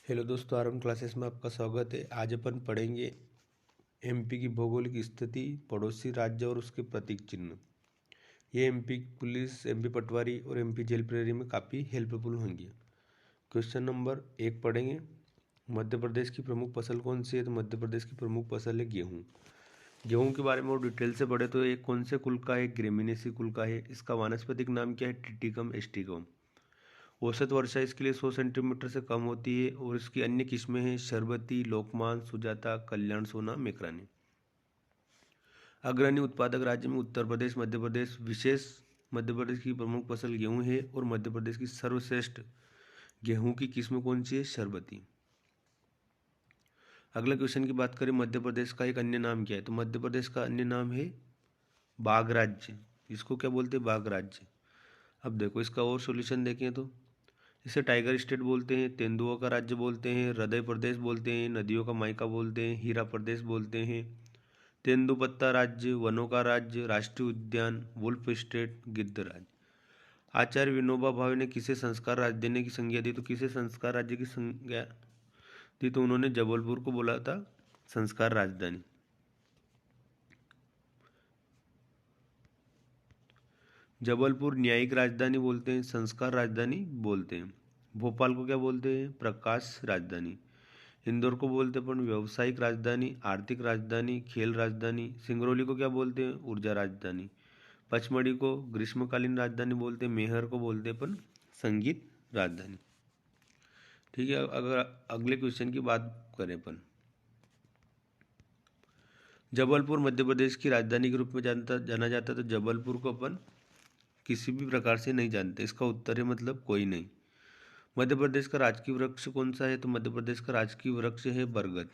Hello दोस्तों, RM classes में आपका स्वागत है। आज अपन पढ़ेंगे एमपी की भौगोलिक स्थिति, पड़ोसी राज्य और उसके प्रतीक चिन्ह। ये एमपी पुलिस, एमपी पटवारी और एमपी जेल प्रहरी में काफ़ी हेल्पफुल होंगे। क्वेश्चन नंबर 1 पढ़ेंगे। मध्य प्रदेश की प्रमुख फसल कौन सी है? तो मध्य प्रदेश की प्रमुख फसल है गेहूँ। गेहूँ के बारे में और डिटेल से पढ़े तो ये कौन से कुल का है? ग्रेमिनेसी कुल का है। इसका वानस्पतिक नाम क्या है? टिटिकम एस्टिकम। औसत वर्षा इसके लिए 100 सेंटीमीटर से कम होती है और इसकी अन्य किस्में हैं शरबती, लोकमान, सुजाता, कल्याण सोना, मेकरानी। अग्रणी उत्पादक राज्य में उत्तर प्रदेश, मध्य प्रदेश विशेष। मध्य प्रदेश की प्रमुख फसल गेहूं है और मध्य प्रदेश की सर्वश्रेष्ठ गेहूं की किस्म कौन सी है? शरबती। अगला क्वेश्चन की बात करें, मध्य प्रदेश का एक अन्य नाम क्या है? तो मध्य प्रदेश का अन्य नाम है बाघ राज्य। इसको क्या बोलते हैं? बाघ राज्य। अब देखो इसका और सॉल्यूशन देखें तो इसे टाइगर स्टेट बोलते हैं, तेंदुओं का राज्य बोलते हैं, हृदय प्रदेश बोलते हैं, नदियों का मायका बोलते हैं, हीरा प्रदेश बोलते हैं, तेंदुपत्ता राज्य, वनों का राज्य, राष्ट्रीय उद्यान, वुल्फ स्टेट, गिद्ध राज्य। आचार्य विनोबा भावे ने किसे संस्कार राज्य देने की संज्ञा दी? तो किसे संस्कार राज्य की संज्ञा दी? तो उन्होंने जबलपुर को बोला था संस्कार राजधानी। जबलपुर न्यायिक राजधानी बोलते हैं, संस्कार राजधानी बोलते हैं। भोपाल को क्या बोलते हैं? प्रकाश राजधानी। इंदौर को बोलते हैं अपन व्यावसायिक राजधानी, आर्थिक राजधानी, खेल राजधानी। सिंगरौली को क्या बोलते हैं? ऊर्जा राजधानी। पचमढ़ी को ग्रीष्मकालीन राजधानी बोलते हैं। मेहर को बोलते हैं अपन संगीत राजधानी। ठीक है, अगर अगले क्वेश्चन की बात करें अपन, जबलपुर मध्य प्रदेश की राजधानी के रूप में जाना जाता है। तो जबलपुर को अपन किसी भी प्रकार से नहीं जानते। इसका उत्तर है मतलब कोई नहीं। मध्य प्रदेश का राजकीय वृक्ष कौन सा है? तो मध्य प्रदेश का राजकीय वृक्ष है बरगद।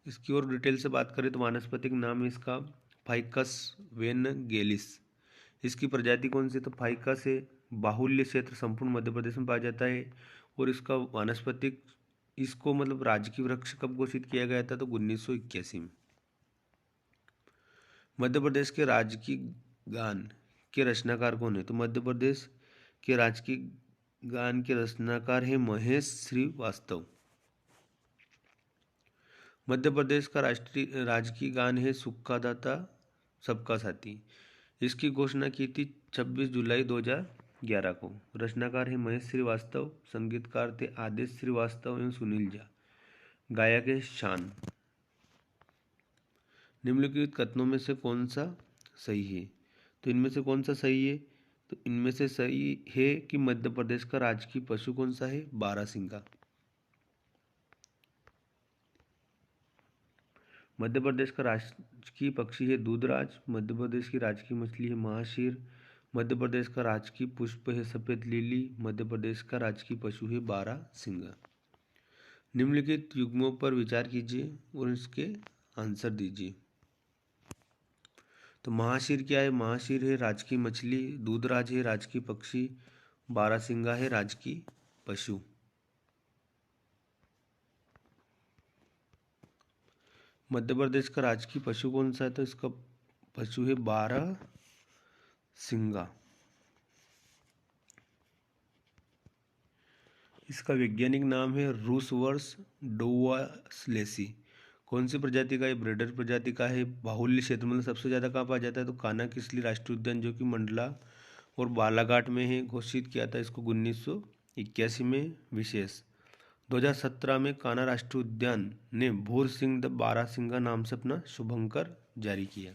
इसकी और डिटेल से बात करें तो वानस्पतिक नाम है इसका फाइकस वेनगेलिस। इसकी प्रजाति कौन सी? तो फाइकस है। बाहुल्य क्षेत्र संपूर्ण मध्य प्रदेश में पाया जाता है और इसका वानस्पतिक इसको मतलब राजकीय वृक्ष कब घोषित किया गया था? तो 1981 में। मध्य प्रदेश के राजकीय गान के रचनाकार कौन है? तो मध्य प्रदेश के राजकीय गान के रचनाकार है महेश श्रीवास्तव। मध्य प्रदेश का राष्ट्रीय राजकीय गान है सुक्खा दाता सबका साथी। इसकी घोषणा की थी 26 जुलाई 2011 को। रचनाकार है महेश श्रीवास्तव, संगीतकार थे आदेश श्रीवास्तव एवं सुनील झा, गायक है शान। निम्नलिखित कथनों में से कौन सा सही है? तो इनमें से कौन सा सही है? तो इनमें से सही है कि मध्य प्रदेश का राजकीय पशु कौन सा है? बारहसिंगा। मध्य प्रदेश का राजकीय पक्षी है दूधराज। मध्य प्रदेश की राजकीय मछली है महाशीर। मध्य प्रदेश का राजकीय पुष्प है सफेद लिली। मध्य प्रदेश का राजकीय पशु है बारहसिंगा। निम्नलिखित युग्मों पर विचार कीजिए और इसके आंसर दीजिए। तो महाशीर क्या है? महाशीर है राजकीय मछली, दूधराज है राजकीय पक्षी, बारहसिंगा है राजकीय पशु। मध्य प्रदेश का राजकीय पशु कौन सा है? तो इसका पशु है बारहसिंगा। इसका वैज्ञानिक नाम है रूसवर्स डोवास्लेसी। कौन सी प्रजाति का है? ब्रीडर प्रजाति का है। बाहुल्य क्षेत्र में सबसे ज़्यादा कहाँ पाया जाता है? तो कान्हा किसली राष्ट्रीय उद्यान जो कि मंडला और बालाघाट में है। घोषित किया था इसको 1981 में विशेष। 2017 में कान्हा राष्ट्रीय उद्यान ने भूर सिंह द बारहसिंगा नाम से अपना शुभंकर जारी किया।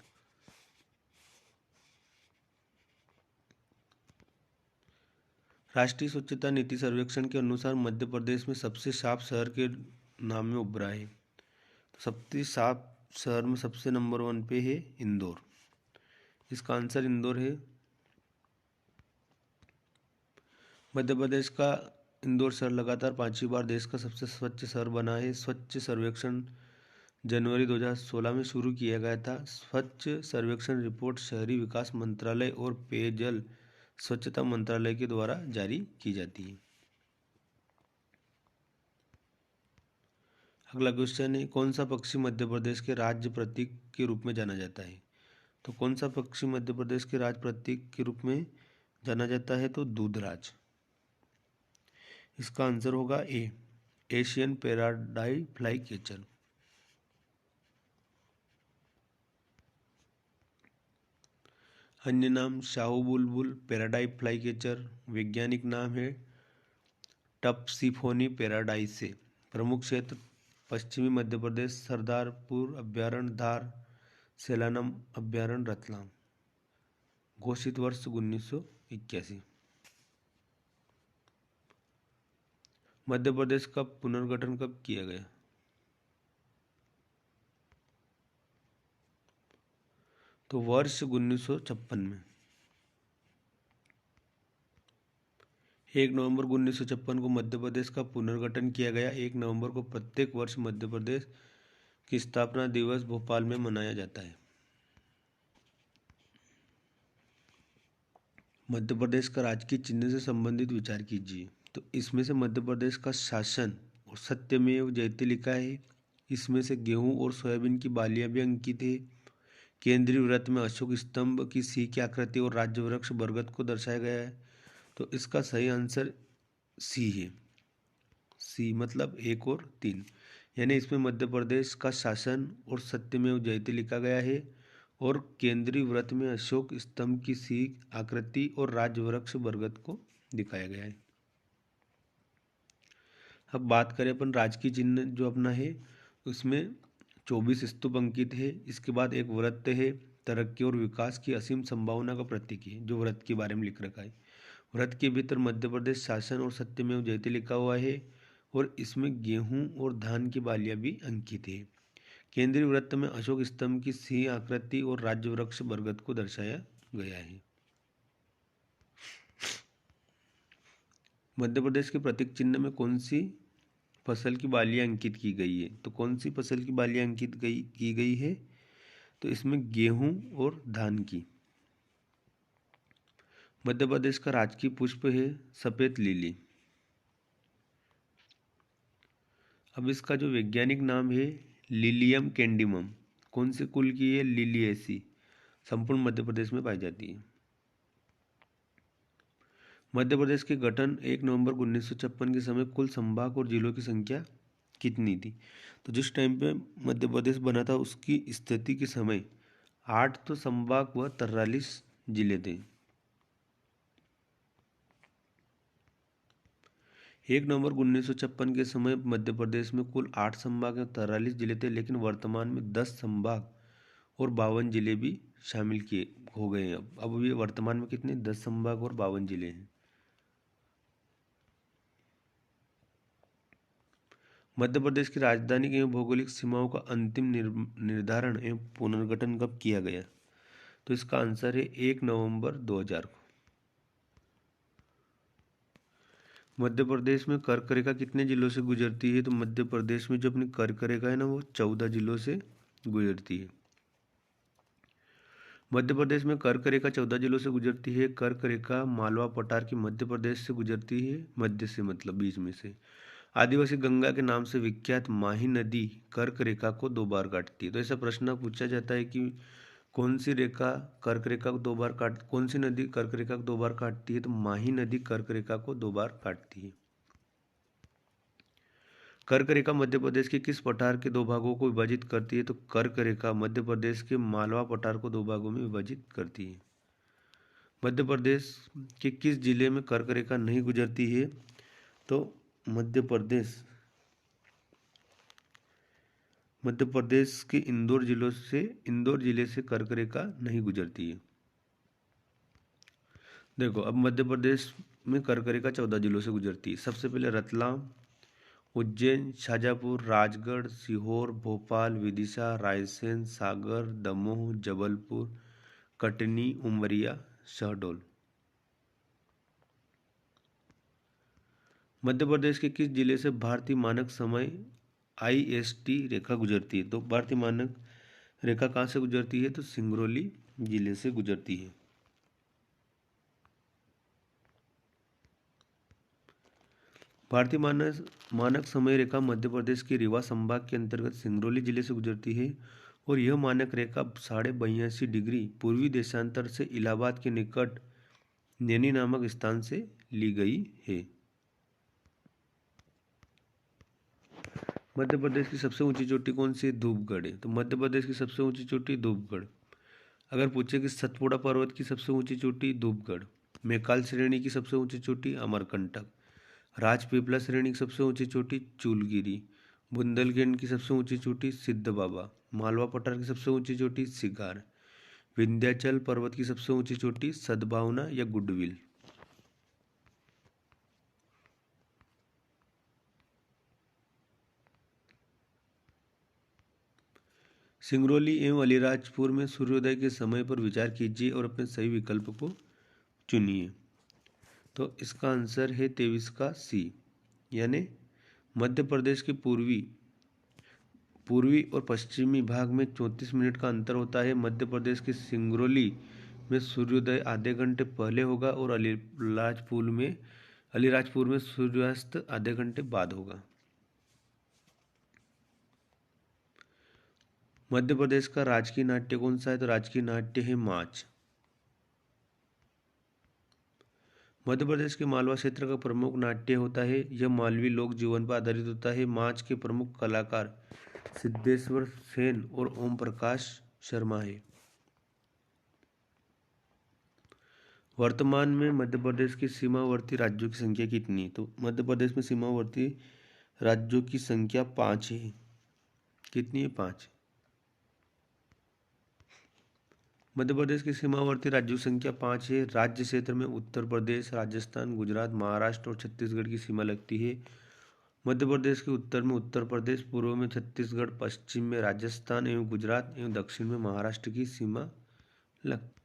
राष्ट्रीय स्वच्छता नीति सर्वेक्षण के अनुसार मध्य प्रदेश में सबसे साफ शहर के नाम में उभरा है। तो सबसे साफ शहर में सबसे नंबर 1 पे है इंदौर। इसका आंसर इंदौर है। मध्य प्रदेश का इंदौर शहर लगातार 5वीं बार देश का सबसे स्वच्छ शहर बना है। स्वच्छ सर्वेक्षण जनवरी 2016 में शुरू किया गया था। स्वच्छ सर्वेक्षण रिपोर्ट शहरी विकास मंत्रालय और पेयजल स्वच्छता मंत्रालय के द्वारा जारी की जाती है। अगला क्वेश्चन है, कौन सा पक्षी मध्य प्रदेश के राज्य प्रतीक के रूप में जाना जाता है? तो कौन सा पक्षी मध्य प्रदेश के राज्य प्रतीक के रूप में जाना जाता है? तो दूधराज। इसका आंसर होगा ए, एशियन पैराडाई फ्लाई कैचर। अन्य नाम शाहू बुलबुल, पैराडाई फ्लाई कैचर। वैज्ञानिक नाम है टप्सिफोनी पैराडाइसे। प्रमुख क्षेत्र पश्चिमी मध्य प्रदेश, सरदारपुर अभ्यारण्य, धार सेलानम अभ्यारण्य, रतलाम। घोषित वर्ष 1981। मध्य प्रदेश का पुनर्गठन कब किया गया? तो वर्ष 1956 में। 1 नवंबर 1956 को मध्य प्रदेश का पुनर्गठन किया गया। 1 नवंबर को प्रत्येक वर्ष मध्य प्रदेश की स्थापना दिवस भोपाल में मनाया जाता है। मध्य प्रदेश का राजकीय चिन्ह से संबंधित विचार कीजिए। तो इसमें से मध्य प्रदेश का शासन और सत्यमेव जयते लिखा है। इसमें से गेहूं और सोयाबीन की बालियां भी अंकित है। केंद्रीय वृत्त में अशोक स्तंभ की सिंह की आकृति और राज्य वृक्ष बरगद को दर्शाया गया है। तो इसका सही आंसर सी है। सी मतलब 1 और 3, यानी इसमें मध्य प्रदेश का शासन और सत्यमेव जयते लिखा गया है और केंद्रीय वृत्त में अशोक स्तंभ की सिंह आकृति और राज्य वृक्ष बरगद को दिखाया गया है। अब बात करें अपन राजकीय चिन्ह जो अपना है, उसमें 24 स्तूप अंकित है। इसके बाद एक वृत्त है, तरक्की और विकास की असीम संभावना का प्रतीक है, जो वृत्त के बारे में लिख रखा है। वृत्त के भीतर मध्य प्रदेश शासन और सत्यमेव जयते लिखा हुआ है और इसमें गेहूं और धान की बालियां भी अंकित है। केंद्रीय वृत्त में अशोक स्तंभ की सिंह आकृति और राज्य वृक्ष बरगद को दर्शाया गया है। मध्य प्रदेश के प्रतीक चिन्ह में कौन सी फसल की बालियां अंकित की गई है? तो कौन सी फसल की बालियां अंकित की गई है? तो इसमें गेहूं और धान की। मध्य प्रदेश का राजकीय पुष्प है सफेद लिली। अब इसका जो वैज्ञानिक नाम है लिलियम कैंडिमम। कौन से कुल की है? लिलिएसी। संपूर्ण मध्य प्रदेश में पाई जाती है। मध्य प्रदेश के गठन 1 नवंबर 1956 के समय कुल संभाग और जिलों की संख्या कितनी थी? तो जिस टाइम पे मध्य प्रदेश बना था उसकी स्थिति के समय 8 तो संभाग व 43 जिले थे। 1 नवंबर 1956 के समय मध्य प्रदेश में कुल 8 संभाग और 43 जिले थे, लेकिन वर्तमान में 10 संभाग और 52 जिले भी शामिल किए हो गए हैं। अब ये वर्तमान में कितने? 10 संभाग और 52 जिले हैं। मध्य प्रदेश की राजधानी एवं भौगोलिक सीमाओं का अंतिम निर्धारण एवं पुनर्गठन कब किया गया? तो इसका आंसर है 1 नवंबर 2000 को। मध्य प्रदेश में कर्क रेखा कितने जिलों से गुजरती है? तो मध्य प्रदेश में जो अपनी कर्क रेखा है ना, वो 14 जिलों से गुजरती है। मध्य प्रदेश में कर्क रेखा 14 जिलों से गुजरती है। कर्क रेखा मालवा पठार की मध्य प्रदेश से गुजरती है, मध्य से मतलब बीच में से। आदिवासी गंगा के नाम से विख्यात माही नदी कर्क रेखा को 2 बार काटती है। तो ऐसा प्रश्न पूछा जाता है कि कौन सी रेखा कर्क रेखा को 2 बार कौन सी नदी कर्क रेखा को 2 बार काटती है? तो माही नदी कर्क रेखा को 2 बार काटती है। कर्क रेखा मध्य प्रदेश के किस पठार के 2 भागों को विभाजित करती है? तो कर्क रेखा मध्य प्रदेश के मालवा पठार को 2 भागों में विभाजित करती है। मध्य प्रदेश के किस जिले में कर्क रेखा नहीं गुजरती है? तो मध्य प्रदेश के इंदौर जिले से कर्क रेखा नहीं गुजरती है। देखो, अब मध्य प्रदेश में कर्क रेखा 14 जिलों से गुजरती है। सबसे पहले रतलाम, उज्जैन, शाजापुर, राजगढ़, सीहोर, भोपाल, विदिशा, रायसेन, सागर, दमोह, जबलपुर, कटनी, उमरिया, शहडोल। मध्य प्रदेश के किस जिले से भारतीय मानक समय IST रेखा गुजरती है? तो भारतीय मानक रेखा कहाँ से गुजरती है? तो सिंगरौली जिले से गुजरती है। भारतीय मानक समय रेखा मध्य प्रदेश के रीवा संभाग के अंतर्गत सिंगरौली जिले से गुजरती है और यह मानक रेखा 82.5 डिग्री पूर्वी देशांतर से इलाहाबाद के निकट नैनी नामक स्थान से ली गई है। मध्य प्रदेश की सबसे ऊंची चोटी कौन सी है? धूपगढ़ है। तो मध्य प्रदेश की सबसे ऊंची चोटी धूपगढ़। अगर पूछे कि सतपुड़ा पर्वत की सबसे ऊंची चोटी धूपगढ़। मैकाल श्रेणी की सबसे ऊंची चोटी अमरकंटक। राजपीपला श्रेणी की सबसे ऊंची चोटी चूलगिरी। बुंदेलखंड की सबसे ऊंची चोटी सिद्ध बाबा। मालवा पठार की सबसे ऊंची चोटी सिगार। विंध्याचल पर्वत की सबसे ऊंची चोटी सद्भावना या गुडविल। सिंगरौली एवं अलीराजपुर में सूर्योदय के समय पर विचार कीजिए और अपने सही विकल्प को चुनिए। तो इसका आंसर है 23 का सी, यानी मध्य प्रदेश के पूर्वी और पश्चिमी भाग में 34 मिनट का अंतर होता है। मध्य प्रदेश के सिंगरौली में सूर्योदय आधे घंटे पहले होगा और अलीराजपुर में सूर्यास्त आधे घंटे बाद होगा। मध्य प्रदेश का राजकीय नाट्य कौन सा है? तो राजकीय नाट्य है माच। मध्य प्रदेश के मालवा क्षेत्र का प्रमुख नाट्य होता है, यह मालवी लोक जीवन पर आधारित होता है। माच के प्रमुख कलाकार सिद्धेश्वर सेन और ओम प्रकाश शर्मा है। वर्तमान में मध्य प्रदेश के सीमावर्ती राज्यों की संख्या कितनी? तो मध्य प्रदेश में सीमावर्ती राज्यों की संख्या 5 है। कितनी है? 5। मध्य प्रदेश के सीमावर्ती राज्यों की संख्या 5 है। राज्य क्षेत्र में उत्तर प्रदेश, राजस्थान, गुजरात, महाराष्ट्र और छत्तीसगढ़ की सीमा लगती है। मध्य प्रदेश के उत्तर में उत्तर प्रदेश, पूर्व में छत्तीसगढ़, पश्चिम में राजस्थान एवं गुजरात एवं दक्षिण में महाराष्ट्र की सीमा लगती।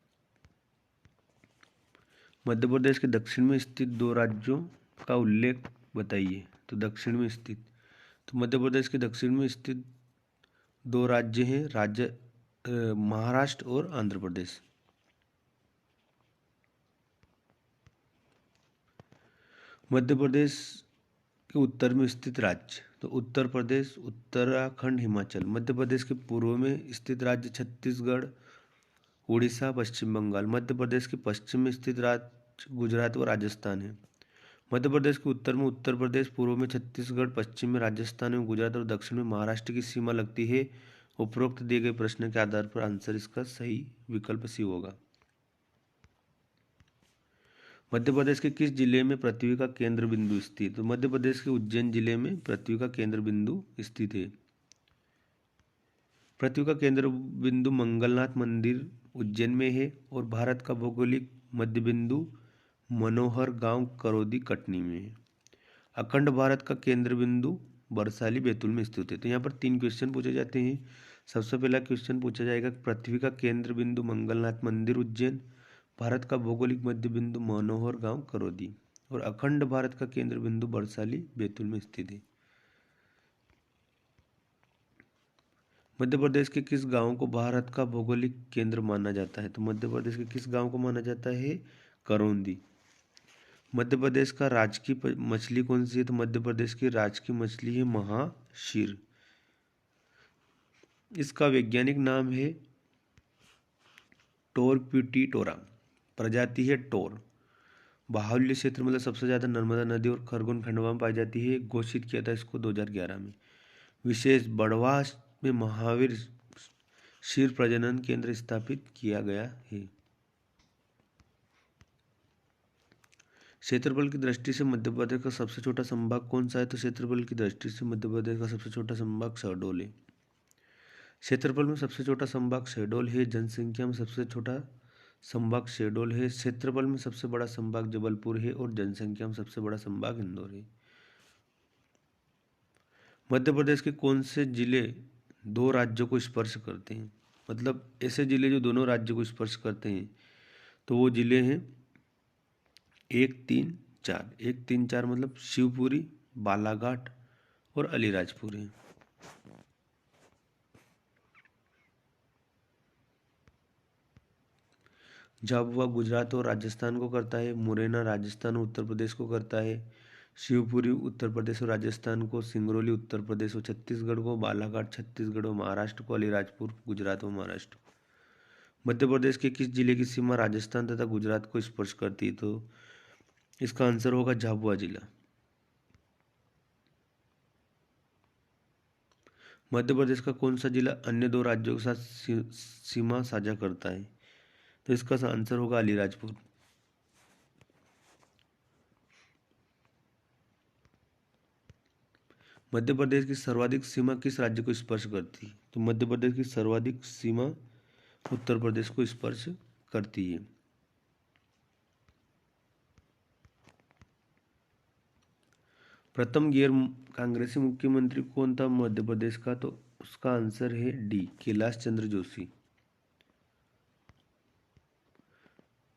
मध्य प्रदेश के दक्षिण में स्थित 2 राज्यों का उल्लेख बताइए। तो दक्षिण में स्थित, तो मध्य प्रदेश के दक्षिण में स्थित 2 राज्य हैं, महाराष्ट्र और आंध्र प्रदेश। मध्य प्रदेश के उत्तर में स्थित राज्य, तो उत्तर प्रदेश, उत्तराखंड, हिमाचल। मध्य प्रदेश के पूर्व में स्थित राज्य छत्तीसगढ़, उड़ीसा, पश्चिम बंगाल। मध्य प्रदेश के पश्चिम में स्थित राज्य गुजरात और राजस्थान है। मध्य प्रदेश के उत्तर में उत्तर प्रदेश, पूर्व में छत्तीसगढ़, पश्चिम में राजस्थान एवं गुजरात और दक्षिण में महाराष्ट्र की सीमा लगती है। उपरोक्त दिए गए प्रश्न के आधार पर आंसर इसका सही विकल्प सी होगा। मध्य प्रदेश के किस जिले में पृथ्वी का केंद्र बिंदु स्थित? तो मध्य प्रदेश के उज्जैन जिले में पृथ्वी का केंद्र बिंदु स्थित है। पृथ्वी का केंद्र बिंदु मंगलनाथ मंदिर उज्जैन में है और भारत का भौगोलिक मध्य बिंदु मनोहर गांव करौदी कटनी में है। अखंड भारत का केंद्र बिंदु बरसाली बैतूल में स्थित है। तो यहाँ पर 3 क्वेश्चन पूछे जाते हैं। सबसे पहला क्वेश्चन पूछा जाएगा पृथ्वी का केंद्र बिंदु मंगलनाथ मंदिर उज्जैन, भारत का भौगोलिक मध्य बिंदु मनोहर गांव करौदी और अखंड भारत का केंद्र बिंदु बरसाली बैतूल में स्थित है। मध्य प्रदेश के किस गांव को भारत का भौगोलिक केंद्र माना जाता है? तो मध्य प्रदेश के किस गांव को माना जाता है? करौंदी। मध्य प्रदेश का राजकीय मछली कौन सी है? तो मध्य प्रदेश की राजकीय मछली है महाशीर। इसका वैज्ञानिक नाम है टोरपिटीटोरा, प्रजाति है टोर। बाहुल्य क्षेत्र मतलब सबसे ज़्यादा नर्मदा नदी और खरगोन खंडवा में पाई जाती है। घोषित किया था इसको 2011 में। विशेष बड़वा में महावीर शीर प्रजनन केंद्र स्थापित किया गया है। क्षेत्रफल की दृष्टि से मध्य प्रदेश का सबसे छोटा संभाग कौन सा है? तो क्षेत्रफल की दृष्टि से मध्य प्रदेश का सबसे छोटा संभाग शहडोल है। क्षेत्रफल में सबसे छोटा संभाग शहडोल है। जनसंख्या में सबसे छोटा संभाग शहडोल है। क्षेत्रफल में सबसे बड़ा संभाग जबलपुर है और जनसंख्या में सबसे बड़ा संभाग इंदौर है। मध्य प्रदेश के कौन से जिले 2 राज्यों को स्पर्श करते हैं? मतलब ऐसे जिले जो दोनों राज्यों को स्पर्श करते हैं, तो वो जिले हैं 1, 3, 4। 1, 3, 4 मतलब शिवपुरी, बालाघाट और अलीराजपुर है। झाबुआ गुजरात और राजस्थान को करता है। मुरैना राजस्थान और उत्तर प्रदेश को करता है। शिवपुरी उत्तर प्रदेश और राजस्थान को, सिंगरौली उत्तर प्रदेश और छत्तीसगढ़ को, बालाघाट छत्तीसगढ़ और महाराष्ट्र को, अलीराजपुर गुजरात और महाराष्ट्र को। मध्य प्रदेश के किस जिले की सीमा राजस्थान तथा गुजरात को स्पर्श करती है? तो इसका आंसर होगा झाबुआ जिला। मध्य प्रदेश का कौन सा जिला अन्य दो राज्यों के साथ सीमा साझा करता है? तो इसका आंसर होगा अलीराजपुर। मध्य प्रदेश की सर्वाधिक सीमा किस राज्य को स्पर्श करती है? तो मध्य प्रदेश की सर्वाधिक सीमा उत्तर प्रदेश को स्पर्श करती है। प्रथम गैर कांग्रेसी मुख्यमंत्री कौन था मध्य प्रदेश का? तो उसका आंसर है डी, कैलाश चंद्र जोशी।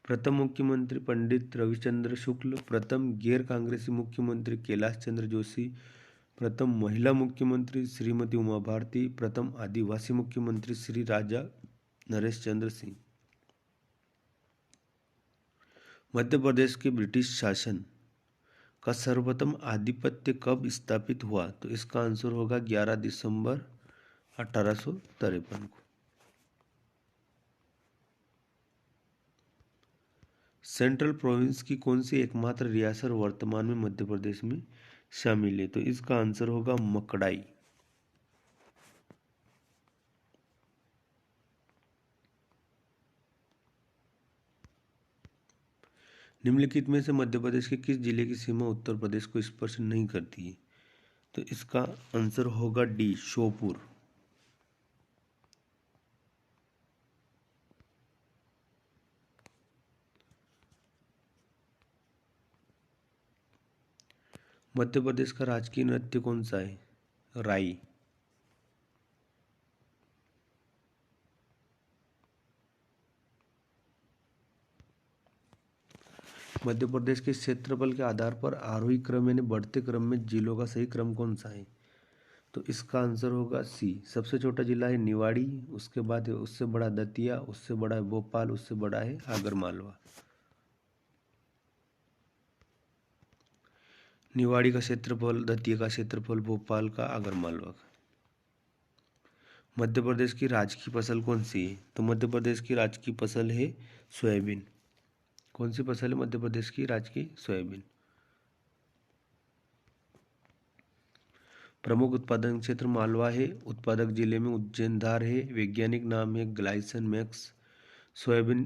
प्रथम मुख्यमंत्री पंडित रविचंद्र शुक्ल, प्रथम गैर कांग्रेसी मुख्यमंत्री कैलाश चंद्र जोशी, प्रथम महिला मुख्यमंत्री श्रीमती उमा भारती, प्रथम आदिवासी मुख्यमंत्री श्री राजा नरेश चंद्र सिंह। मध्य प्रदेश के ब्रिटिश शासन का सर्वप्रथम आधिपत्य कब स्थापित हुआ? तो इसका आंसर होगा 11 दिसंबर 1853 को। सेंट्रल प्रोविंस की कौन सी एकमात्र रियासत वर्तमान में मध्य प्रदेश में शामिल है? तो इसका आंसर होगा मकड़ाई। निम्नलिखित में से मध्य प्रदेश के किस जिले की सीमा उत्तर प्रदेश को स्पर्श नहीं करती है? तो इसका आंसर होगा डी, श्योपुर। मध्य प्रदेश का राजकीय नृत्य कौन सा है? राई। मध्य प्रदेश के क्षेत्रफल के आधार पर आरोही क्रम यानी बढ़ते क्रम में जिलों का सही क्रम कौन सा है? तो इसका आंसर होगा सी, सबसे छोटा जिला है निवाड़ी, उसके बाद है उससे बड़ा दतिया, उससे बड़ा है भोपाल, उससे बड़ा है आगरमालवा। निवाड़ी का क्षेत्रफल, दतिया का क्षेत्रफल, भोपाल का, आगरमालवा का। मध्य प्रदेश की राजकीय फसल कौन सी है? तो मध्य प्रदेश की राजकीय फसल है सोयाबीन। कौन सी फसल है मध्य प्रदेश की राजकीय? सोयाबीन। प्रमुख उत्पादन क्षेत्र मालवा है, उत्पादक जिले में उज्जैन धार है, वैज्ञानिक नाम है ग्लाइसन मैक्स। सोयाबीन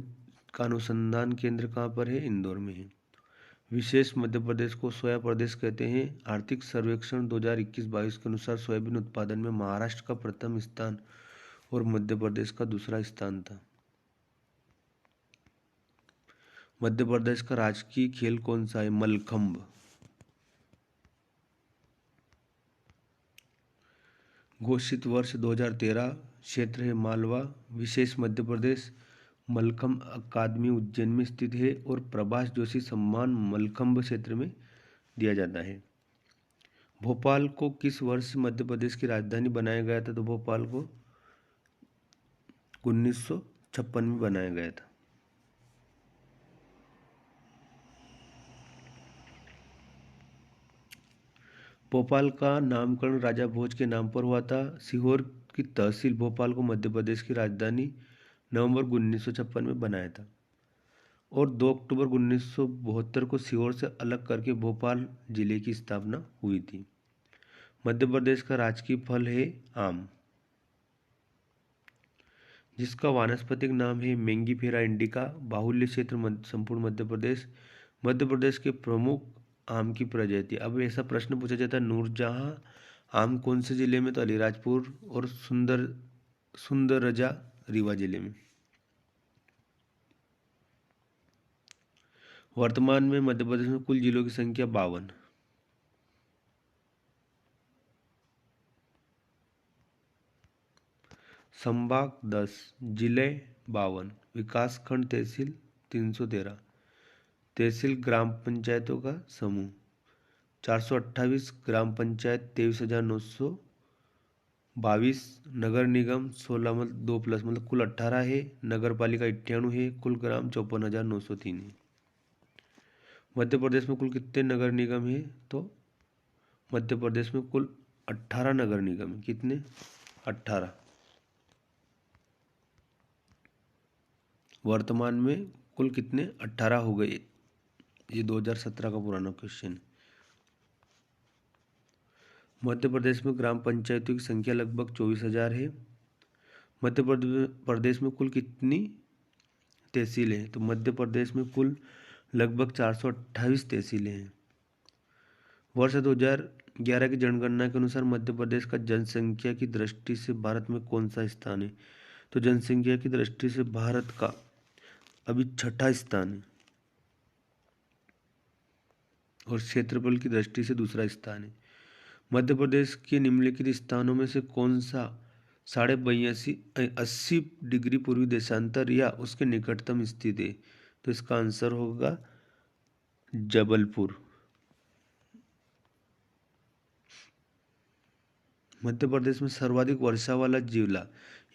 का अनुसंधान केंद्र कहाँ पर है? इंदौर में है। विशेष मध्य प्रदेश को सोया प्रदेश कहते हैं। आर्थिक सर्वेक्षण 2021-22 के अनुसार सोयाबीन उत्पादन में महाराष्ट्र का प्रथम स्थान और मध्य प्रदेश का दूसरा स्थान था। मध्य प्रदेश का राजकीय खेल कौन सा है? मलखंभ। घोषित वर्ष 2013, क्षेत्र है मालवा। विशेष मध्य प्रदेश मलखंभ अकादमी उज्जैन में स्थित है और प्रभाष जोशी सम्मान मलखंभ क्षेत्र में दिया जाता है। भोपाल को किस वर्ष मध्य प्रदेश की राजधानी बनाया गया था? तो भोपाल को 1956 में बनाया गया था। भोपाल का नामकरण राजा भोज के नाम पर हुआ था। सीहोर की तहसील भोपाल को मध्य प्रदेश की राजधानी नवंबर 1956 में बनाया था और 2 अक्टूबर 1972 को सीहोर से अलग करके भोपाल जिले की स्थापना हुई थी। मध्य प्रदेश का राजकीय फल है आम, जिसका वानस्पतिक नाम है मैंगीफेरा इंडिका। बाहुल्य क्षेत्र संपूर्ण मध्य प्रदेश। मध्य प्रदेश के प्रमुख आम की प्रजाति। अब ऐसा प्रश्न पूछा जाता है नूरजहां आम कौन से जिले में? तो अलीराजपुर और सुंदरजा रीवा जिले में। वर्तमान में मध्य प्रदेश में कुल जिलों की संख्या 52। संभाग 10, जिले 52, विकासखंड तहसील 313, तहसील ग्राम पंचायतों का समूह 428, ग्राम पंचायत 23,922, नगर निगम 16 मतलब 2 प्लस मतलब कुल 18 है, नगर पालिका 98 है, कुल ग्राम 54,903 है। मध्य प्रदेश में कुल कितने नगर निगम है? तो मध्य प्रदेश में कुल 18 नगर निगम है। कितने? 18। वर्तमान में कुल कितने? 18 हो गए। ये 2017 का पुराना क्वेश्चन। मध्य प्रदेश में ग्राम पंचायतों की संख्या लगभग 24,000 है। मध्य प्रदेश में कुल कितनी तहसीलें हैं? तो मध्य प्रदेश में कुल लगभग 428 तहसीलें हैं। वर्ष 2011 की जनगणना के अनुसार मध्य प्रदेश का जनसंख्या की दृष्टि से भारत में कौन सा स्थान है? तो जनसंख्या की दृष्टि से भारत का अभी 6ठा स्थान है और क्षेत्रफल की दृष्टि से दूसरा स्थान है। मध्य प्रदेश के निम्नलिखित स्थानों में से कौन सा 80 डिग्री पूर्वी देशांतर या उसके निकटतम स्थित है? तो इसका आंसर होगा जबलपुर। मध्य प्रदेश में सर्वाधिक वर्षा वाला जिला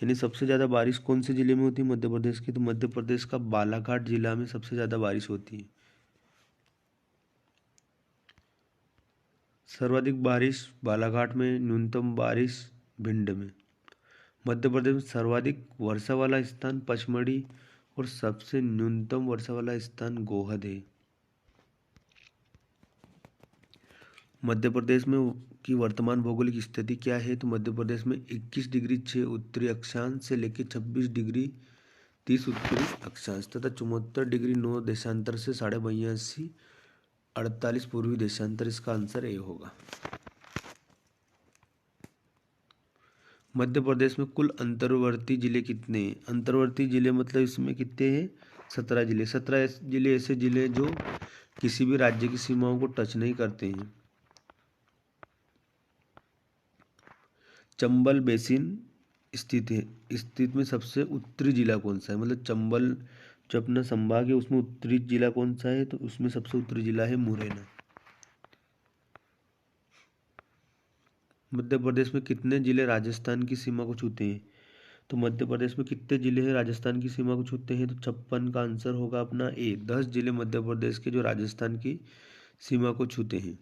यानी सबसे ज़्यादा बारिश कौन से जिले में होती है मध्य प्रदेश की? तो मध्य प्रदेश का बालाघाट जिला में सबसे ज़्यादा बारिश होती है। सर्वाधिक बारिश बालाघाट में, न्यूनतम बारिश भिंड में। मध्य प्रदेश में सर्वाधिक वर्षा वाला स्थान पचमढ़ी और सबसे न्यूनतम वर्षा वाला स्थान गोहद है। मध्य प्रदेश में की वर्तमान भौगोलिक स्थिति क्या है? तो मध्य प्रदेश में 21 डिग्री 6 उत्तरी अक्षांश से लेकर 26 डिग्री 30 उत्तरी अक्षांश तथा 74 डिग्री 9 देशांतर से 82.5 48 पूर्वी देशांतर। इसका आंसर ए होगा। मध्य प्रदेश में कुल अंतर्वर्ती जिले कितने हैं? अंतर्वर्ती जिले मतलब इसमें कितने हैं? 17 जिले। 17 जिले ऐसे जिले जो किसी भी राज्य की सीमाओं को टच नहीं करते हैं। चंबल बेसिन स्थित है। स्थित में सबसे उत्तरी जिला कौन सा है? मतलब चंबल जो अपना संभाग है उसमें उत्तरी जिला कौन सा है? तो उसमें सबसे उत्तरी जिला है मुरैना। मध्य प्रदेश में कितने जिले राजस्थान की सीमा को छूते हैं? तो मध्य प्रदेश में कितने जिले हैं राजस्थान की सीमा को छूते हैं? तो 56 का आंसर होगा अपना ए। 10 जिले मध्य प्रदेश के जो राजस्थान की सीमा को छूते हैं।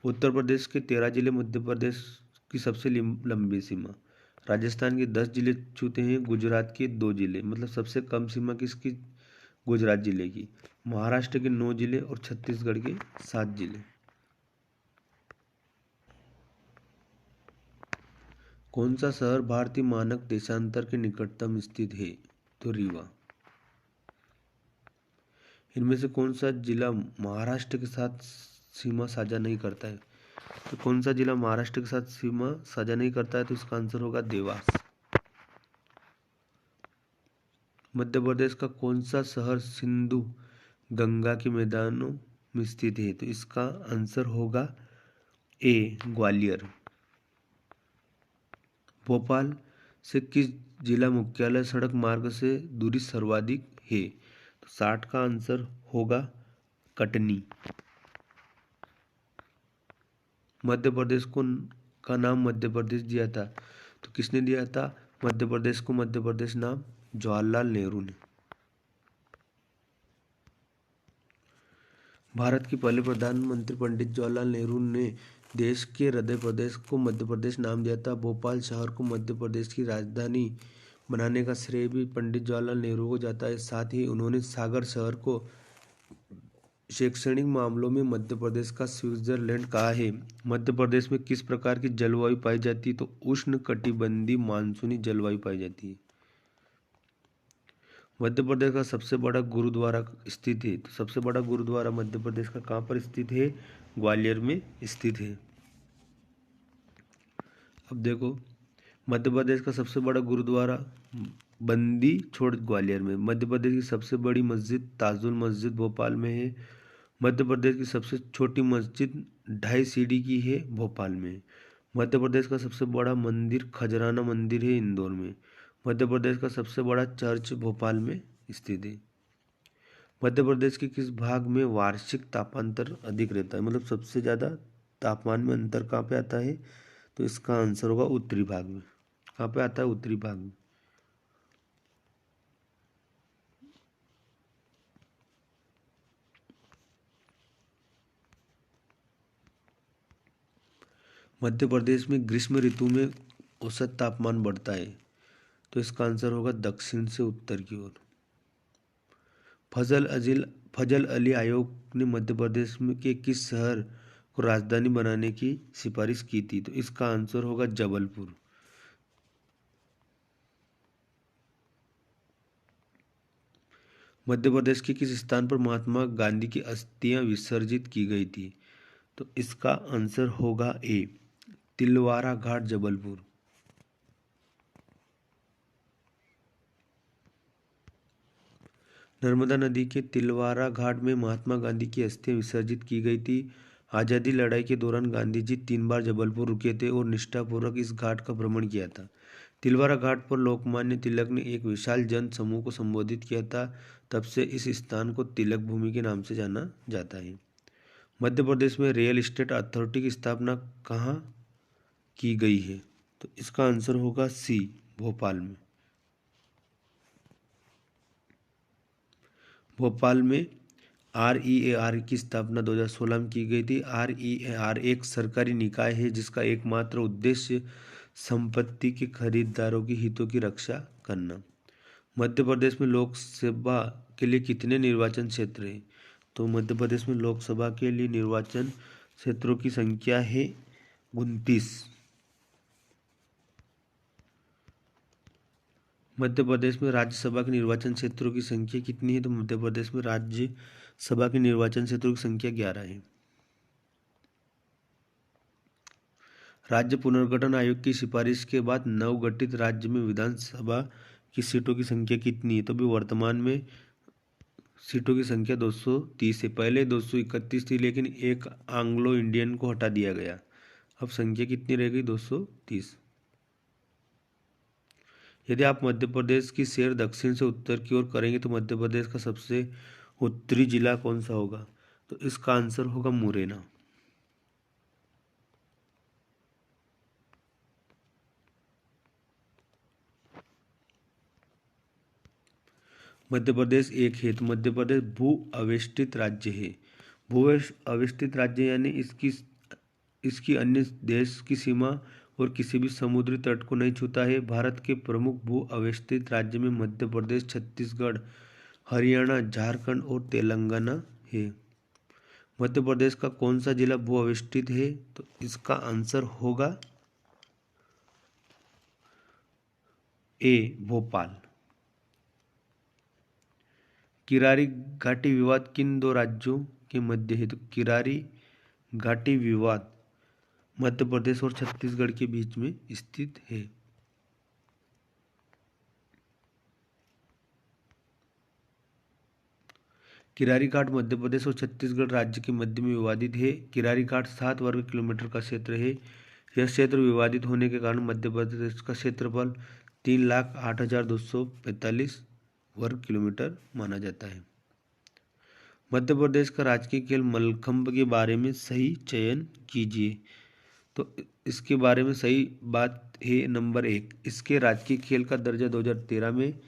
उत्तर प्रदेश के 13 जिले मध्य प्रदेश की सबसे लंबी सीमा। राजस्थान के 10 जिले छूते हैं, गुजरात के 2 जिले। मतलब सबसे कम सीमा किसकी? गुजरात जिले की। महाराष्ट्र के 9 जिले और छत्तीसगढ़ के 7 जिले। कौन सा शहर भारतीय मानक देशांतर के निकटतम स्थित है? तो रीवा। इनमें से कौन सा जिला महाराष्ट्र के साथ सीमा साझा नहीं करता है? तो कौन सा जिला महाराष्ट्र के साथ सीमा साझा नहीं करता है? तो इसका आंसर होगा देवास। मध्य प्रदेश का कौन सा शहर सिंधु गंगा के मैदानों में स्थित है? तो इसका आंसर होगा ए ग्वालियर। भोपाल से किस जिला मुख्यालय सड़क मार्ग से दूरी सर्वाधिक है? तो 60 का आंसर होगा कटनी। मध्य प्रदेश को का नाम मध्य प्रदेश दिया था तो किसने दिया था? मध्य प्रदेश को मध्य प्रदेश नाम जवाहरलाल नेहरू ने। भारत के पहले प्रधानमंत्री पंडित जवाहरलाल नेहरू ने देश के हृदय प्रदेश को मध्य प्रदेश नाम दिया था। भोपाल शहर को मध्य प्रदेश की राजधानी बनाने का श्रेय भी पंडित जवाहरलाल नेहरू को जाता है। साथ ही उन्होंने सागर शहर को शैक्षणिक मामलों में मध्य प्रदेश का स्विट्जरलैंड कहा है। मध्य प्रदेश में किस प्रकार की जलवायु पाई जाती है? तो उष्ण कटिबंधीय मानसूनी जलवायु पाई जाती है। मध्य प्रदेश का सबसे बड़ा गुरुद्वारा स्थित है। तो सबसे बड़ा गुरुद्वारा मध्य प्रदेश का कहाँ पर स्थित है? ग्वालियर में स्थित है। अब देखो मध्य प्रदेश का सबसे बड़ा गुरुद्वारा बंदी छोड़ ग्वालियर में। मध्य प्रदेश की सबसे बड़ी मस्जिद ताजुल मस्जिद भोपाल में है। मध्य प्रदेश की सबसे छोटी मस्जिद 2.5 सीढ़ी की है भोपाल में। मध्य प्रदेश का सबसे बड़ा मंदिर खजराना मंदिर है इंदौर में। मध्य प्रदेश का सबसे बड़ा चर्च भोपाल में स्थित है। मध्य प्रदेश के किस भाग में वार्षिक तापांतर अधिक रहता है? मतलब सबसे ज़्यादा तापमान में अंतर कहाँ पे आता है? तो इसका आंसर होगा उत्तरी भाग में। कहाँ पे आता है? उत्तरी भाग में। मध्य प्रदेश में ग्रीष्म ऋतु में औसत तापमान बढ़ता है तो इसका आंसर होगा दक्षिण से उत्तर की ओर। फजल अली आयोग ने मध्य प्रदेश में के किस शहर को राजधानी बनाने की सिफारिश की थी? तो इसका आंसर होगा जबलपुर। मध्य प्रदेश के किस स्थान पर महात्मा गांधी की अस्थियां विसर्जित की गई थी? तो इसका आंसर होगा ए, तिलवारा घाट, जबलपुर। नर्मदा नदी के तिलवारा घाट में महात्मा गांधी की अस्थियां विसर्जित की गई थी। आज़ादी लड़ाई के दौरान गांधी जी 3 बार जबलपुर रुके थे और निष्ठापूर्वक इस घाट का भ्रमण किया था। तिलवारा घाट पर लोकमान्य तिलक ने एक विशाल जन समूह को संबोधित किया था। तब से इस स्थान को तिलक भूमि के नाम से जाना जाता है। मध्य प्रदेश में रियल एस्टेट अथॉरिटी की स्थापना कहाँ की गई है? तो इसका आंसर होगा सी, भोपाल में। भोपाल में REAR की स्थापना 2016 में की गई थी। REAR एक सरकारी निकाय है जिसका एकमात्र उद्देश्य संपत्ति के खरीदारों के हितों की रक्षा करना। मध्य प्रदेश में लोकसभा के लिए कितने निर्वाचन क्षेत्र हैं? तो मध्य प्रदेश में लोकसभा के लिए निर्वाचन क्षेत्रों की संख्या है 29। मध्य प्रदेश में राज्यसभा के निर्वाचन क्षेत्रों की संख्या कितनी है? तो मध्य प्रदेश में राज्यसभा के निर्वाचन क्षेत्रों की संख्या 11 है। राज्य पुनर्गठन आयोग की सिफारिश के बाद नवगठित राज्य में विधानसभा की सीटों की संख्या कितनी है? तो भी वर्तमान में सीटों की संख्या 230 है। पहले 231 थी, लेकिन एक एंग्लो इंडियन को हटा दिया गया। अब संख्या कितनी रह गई? 230। यदि आप मध्य प्रदेश की सैर दक्षिण से उत्तर की ओर करेंगे तो मध्य प्रदेश का सबसे उत्तरी जिला कौन सा होगा? तो इसका आंसर होगा मुरैना। मध्य प्रदेश एक है तो मध्य प्रदेश भू अवेष्टित राज्य है। भू अवेष्टित राज्य यानी इसकी अन्य देश की सीमा और किसी भी समुद्री तट को नहीं छूता है। भारत के प्रमुख भू अवेष्टित राज्य में मध्य प्रदेश, छत्तीसगढ़, हरियाणा, झारखंड और तेलंगाना है। मध्य प्रदेश का कौन सा जिला भू अवेष्टित है? तो इसका आंसर होगा ए, भोपाल। किरारी घाटी विवाद किन दो राज्यों के मध्य है? तो किरारी घाटी विवाद मध्य प्रदेश और छत्तीसगढ़ के बीच में स्थित है। किरारी घाट मध्य प्रदेश और छत्तीसगढ़ राज्य के मध्य में विवादित है। किरारी घाट 7 वर्ग किलोमीटर का क्षेत्र है। यह क्षेत्र विवादित होने के कारण मध्य प्रदेश का क्षेत्रफल 3,08,245 वर्ग किलोमीटर माना जाता है। मध्य प्रदेश का राजकीय खेल मल्लखंब के बारे में सही चयन कीजिए। तो इसके बारे में सही बात है नंबर 1, इसके राजकीय खेल का दर्जा 2013 में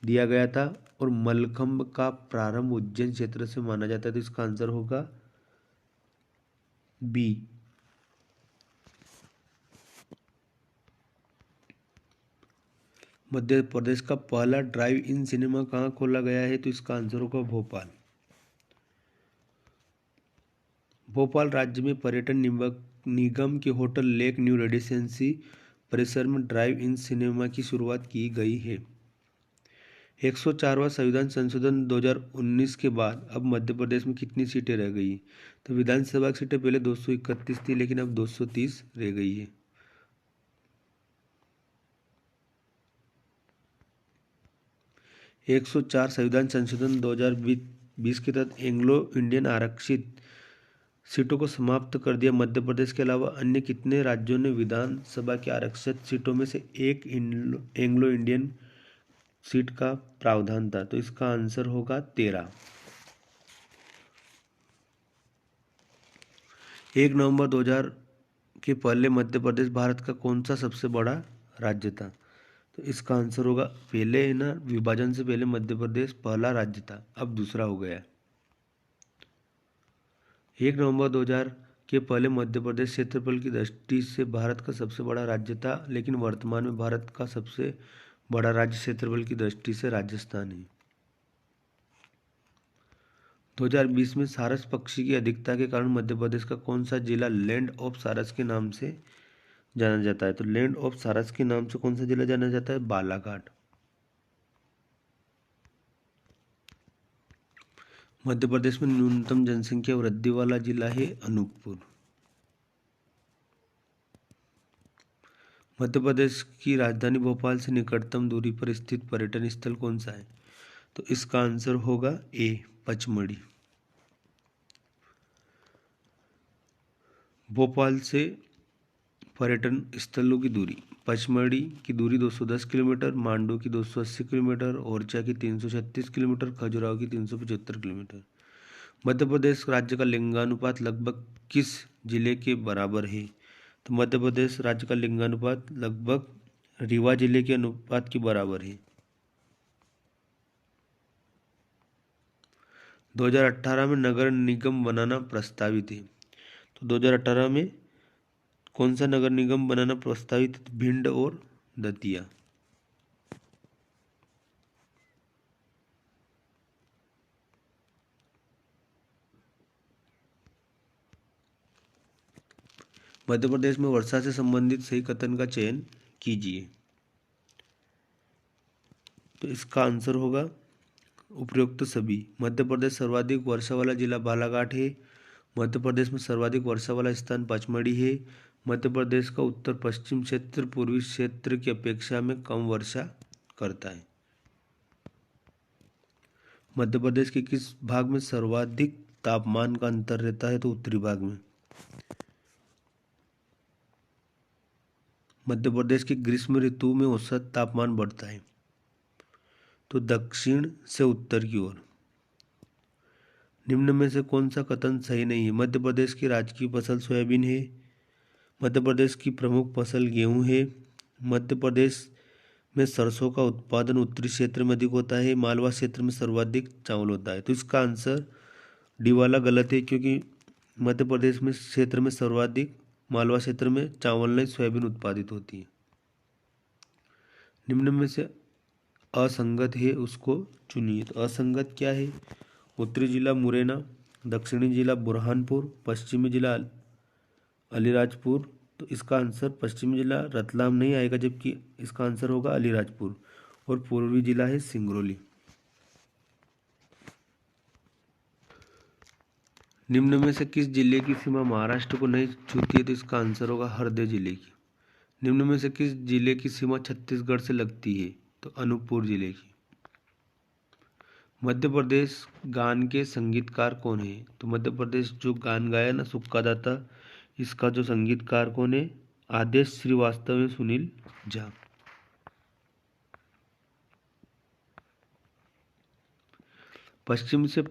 दिया गया था और मल्लखंब का प्रारंभ उज्जैन क्षेत्र से माना जाता है। तो इसका आंसर होगा बी। मध्य प्रदेश का पहला ड्राइव इन सिनेमा कहाँ खोला गया है? तो इसका आंसर होगा भोपाल। भोपाल राज्य में पर्यटन निगम के होटल लेक न्यू रेजिडेंसी परिसर में ड्राइव इन सिनेमा की शुरुआत की गई है। 104वां संविधान संशोधन 2019 के बाद अब मध्य प्रदेश में कितनी सीटें रह गई? तो विधानसभा की सीटें पहले 231 थी, लेकिन अब 230 रह गई है। एक 104 संविधान संशोधन 2020 के तहत एंग्लो इंडियन आरक्षित सीटों को समाप्त कर दिया। मध्य प्रदेश के अलावा अन्य कितने राज्यों ने विधानसभा की आरक्षित सीटों में से एक एंग्लो इंडियन सीट का प्रावधान था? तो इसका आंसर होगा 13। 1 नवंबर 2000 के पहले मध्य प्रदेश भारत का कौन सा सबसे बड़ा राज्य था? तो इसका आंसर होगा, पहले है ना, विभाजन से पहले मध्य प्रदेश पहला राज्य था, अब दूसरा हो गया। 1 नवंबर 2000 के पहले मध्य प्रदेश क्षेत्रफल की दृष्टि से भारत का सबसे बड़ा राज्य था, लेकिन वर्तमान में भारत का सबसे बड़ा राज्य क्षेत्रफल की दृष्टि से राजस्थान है। 2020 में सारस पक्षी की अधिकता के कारण मध्य प्रदेश का कौन सा जिला लैंड ऑफ सारस के नाम से जाना जाता है? तो लैंड ऑफ सारस के नाम से कौन सा जिला जाना जाता है? बालाघाट। मध्य प्रदेश में न्यूनतम जनसंख्या वृद्धि वाला जिला है अनूपपुर। मध्य प्रदेश की राजधानी भोपाल से निकटतम दूरी पर स्थित पर्यटन स्थल कौन सा है? तो इसका आंसर होगा ए, पचमढ़ी। भोपाल से पर्यटन स्थलों की दूरी, पचमढ़ी की दूरी 210 किलोमीटर, मांडू की 280 किलोमीटर, ओरछा की 336 किलोमीटर, खजुराहो की 375 किलोमीटर। मध्य प्रदेश राज्य का लिंगानुपात लगभग किस जिले के बराबर है? तो मध्य प्रदेश राज्य का लिंगानुपात लगभग रीवा जिले के अनुपात के बराबर है। 2018 में नगर निगम बनाना प्रस्तावित है। तो 2018 में कौन सा नगर निगम बनाना प्रस्तावित है? भिंड और दतिया। मध्य प्रदेश में वर्षा से संबंधित सही कथन का चयन कीजिए। तो इसका आंसर होगा उपरोक्त सभी। मध्य प्रदेश सर्वाधिक वर्षा वाला जिला बालाघाट है। मध्य प्रदेश में सर्वाधिक वर्षा वाला स्थान पचमढ़ी है। मध्य प्रदेश का उत्तर पश्चिम क्षेत्र पूर्वी क्षेत्र की अपेक्षा में कम वर्षा करता है। मध्य प्रदेश के किस भाग में सर्वाधिक तापमान का अंतर रहता है? तो उत्तरी भाग में। मध्य प्रदेश की ग्रीष्म ऋतु में औसत तापमान बढ़ता है। तो दक्षिण से उत्तर की ओर। निम्न में से कौन सा कथन सही नहीं है? मध्य प्रदेश की राजकीय फसल सोयाबीन है। मध्य प्रदेश की प्रमुख फसल गेहूं है। मध्य प्रदेश में सरसों का उत्पादन उत्तरी क्षेत्र में अधिक होता है। मालवा क्षेत्र में सर्वाधिक चावल होता है। तो इसका आंसर डी वाला गलत है, क्योंकि मध्य प्रदेश में क्षेत्र में सर्वाधिक मालवा क्षेत्र में चावल नहीं सोयाबीन उत्पादित होती है। निम्न में से असंगत है उसको चुनिए। तो असंगत क्या है? उत्तरी जिला मुरैना, दक्षिणी जिला बुरहानपुर, पश्चिमी जिला अलीराजपुर। तो इसका आंसर पश्चिमी जिला रतलाम नहीं आएगा, जबकि इसका आंसर होगा अलीराजपुर। और पूर्वी जिला है सिंगरौली। निम्न में से किस जिले की सीमा महाराष्ट्र को नहीं छूती है? तो इसका आंसर होगा हरदे जिले की। निम्न में से किस जिले की सीमा छत्तीसगढ़ से लगती है? तो अनूपपुर जिले की। मध्य प्रदेश गान के संगीतकार कौन है? तो मध्य प्रदेश जो गान गाया ना सुक्का दाता, इसका जो संगीतकार कौन है? आदेश श्रीवास्तव में सुनील झा। पश्चिम से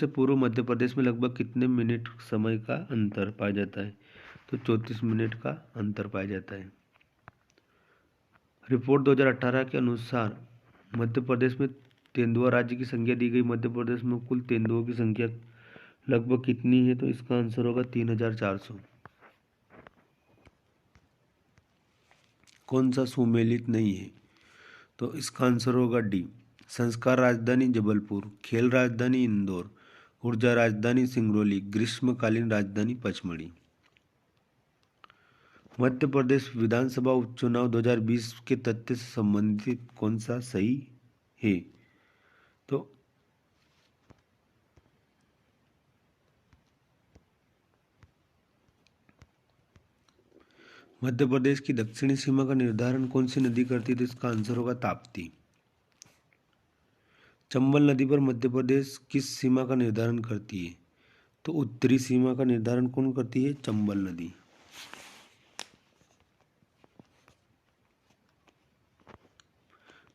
पूर्व मध्य प्रदेश में लगभग कितने मिनट समय का अंतर पाया जाता है? तो 34 मिनट का अंतर पाया जाता है। रिपोर्ट 2018 के अनुसार मध्य प्रदेश में तेंदुआ राज्य की संख्या दी गई। मध्य प्रदेश में कुल तेंदुओं की संख्या लगभग कितनी है? तो इसका आंसर होगा 3400। कौन सा सुमेलित नहीं है? तो इसका आंसर होगा डी, संस्कार राजधानी जबलपुर, खेल राजधानी इंदौर, ऊर्जा राजधानी सिंगरौली, ग्रीष्मकालीन राजधानी पचमढ़ी। मध्य प्रदेश विधानसभा उपचुनाव 2020 के तथ्य से संबंधित कौन सा सही है? तो मध्य प्रदेश की दक्षिणी सीमा का निर्धारण कौन सी नदी करती है? तो इसका आंसर होगा ताप्ती। चंबल नदी पर मध्य प्रदेश किस सीमा का निर्धारण करती है? तो उत्तरी सीमा का निर्धारण कौन करती है? चंबल नदी।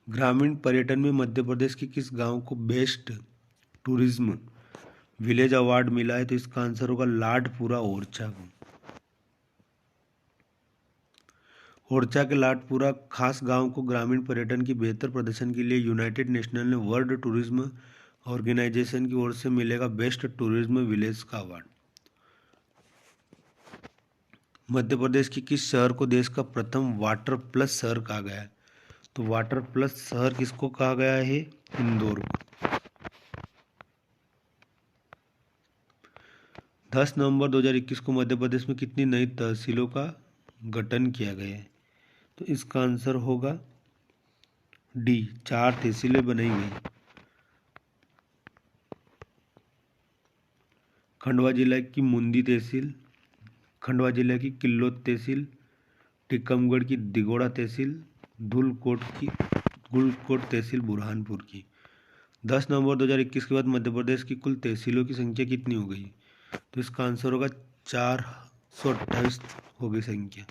ग्रामीण पर्यटन में मध्य प्रदेश के किस गांव को बेस्ट टूरिज्म विलेज अवार्ड मिला है? तो इसका आंसर होगा लाडपुरा ओरछा को। ओरछा के लाडपुरा खास गांव को ग्रामीण पर्यटन की बेहतर प्रदर्शन के लिए यूनाइटेड नेशनल ने वर्ल्ड टूरिज्म ऑर्गेनाइजेशन की ओर से मिलेगा बेस्ट टूरिज्म विलेज का अवार्ड। मध्य प्रदेश के किस शहर को देश का प्रथम वाटर प्लस शहर कहा गया है? तो वाटर प्लस शहर किसको कहा गया है? इंदौर को। 10 नवंबर 2021 को मध्य प्रदेश में कितनी नई तहसीलों का गठन किया गया है? तो इसका आंसर होगा डी, 4 तहसीलें बनाई गई। खंडवा जिला की मुंदी तहसील, खंडवा जिला की किल्लोद तहसील, टीकमगढ़ की दिगोड़ा तहसील, धुलकोट तहसील बुरहानपुर की। 10 नवंबर 2021 के बाद मध्य प्रदेश की कुल तहसीलों की संख्या कितनी हो गई? तो इसका आंसर होगा 428 हो गई संख्या।